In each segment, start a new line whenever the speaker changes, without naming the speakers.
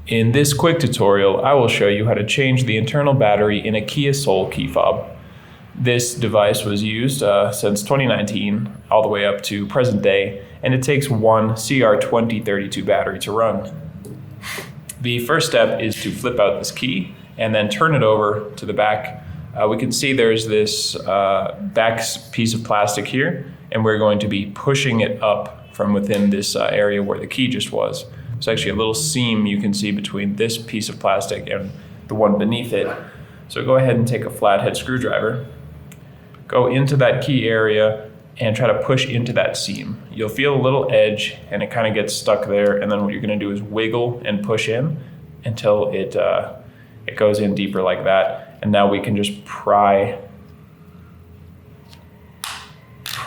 In this quick tutorial, I will show you how to change the internal battery in a Kia Soul key fob. This device was used since 2019 all the way up to present day, and it takes one CR2032 battery to run. The first step is to flip out this key and then turn it over to the back. We can see there's this back piece of plastic here, and we're going to be pushing it up from within this area where the key just was. There's actually a little seam you can see between this piece of plastic and the one beneath it. So go ahead and take a flathead screwdriver, go into that key area and try to push into that seam. You'll feel a little edge and it kind of gets stuck there, and then what you're going to do is wiggle and push in until it goes in deeper like that. And now we can just pry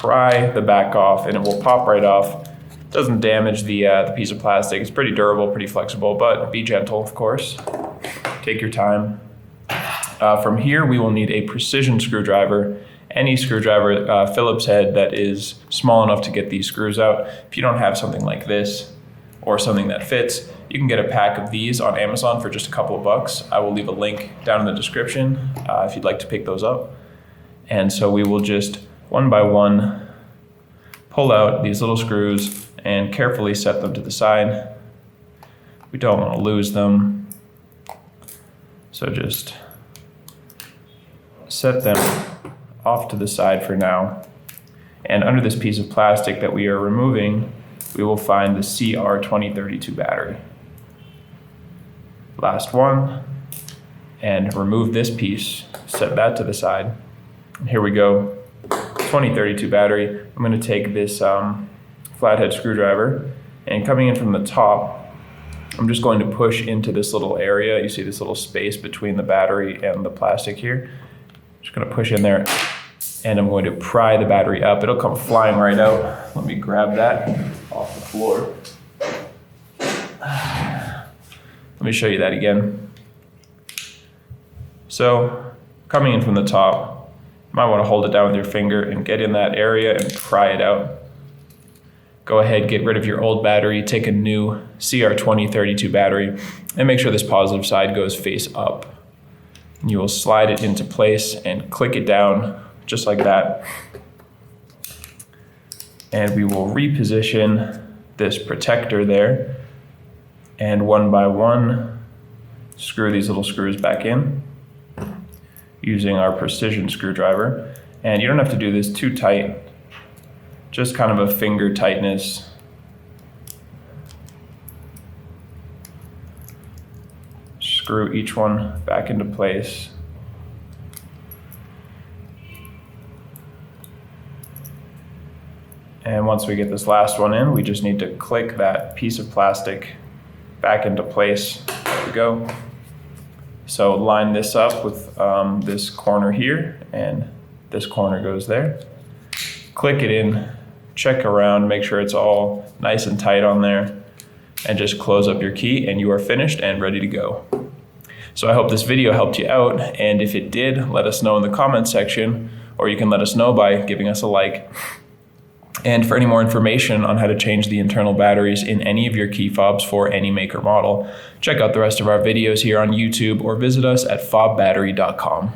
the back off and it will pop right off. Doesn't damage the piece of plastic. It's pretty durable, pretty flexible, but be gentle, of course. Take your time. From here, we will need a precision screwdriver. Any screwdriver, Phillips head that is small enough to get these screws out. If you don't have something like this or something that fits, you can get a pack of these on Amazon for just a couple of bucks. I will leave a link down in the description if you'd like to pick those up. And so we will just one by one pull out these little screws and carefully set them to the side. We don't want to lose them. So just set them off to the side for now. And under this piece of plastic that we are removing, we will find the CR2032 battery. Last one, and remove this piece, set that to the side. And here we go, 2032 battery. I'm going to take this flathead screwdriver, and coming in from the top, I'm just going to push into this little area. You see this little space between the battery and the plastic here. Just going to push in there, and I'm going to pry the battery up. It'll come flying right out. Let me grab that off the floor. Let me show you that again. So, coming in from the top, you might want to hold it down with your finger and get in that area and pry it out. Go ahead, get rid of your old battery, take a new CR2032 battery, and make sure this positive side goes face up. And you will slide it into place and click it down just like that. And we will reposition this protector there, and one by one screw these little screws back in using our precision screwdriver. And you don't have to do this too tight, just kind of a finger tightness. Screw each one back into place. And once we get this last one in, we just need to click that piece of plastic back into place. There we go. So line this up with this corner here, and this corner goes there. Click it in, check around, make sure it's all nice and tight on there, and just close up your key and you are finished and ready to go. So I hope this video helped you out, and if it did, let us know in the comments section, or you can let us know by giving us a like. And for any more information on how to change the internal batteries in any of your key fobs for any make or model, check out the rest of our videos here on YouTube or visit us at fobbattery.com.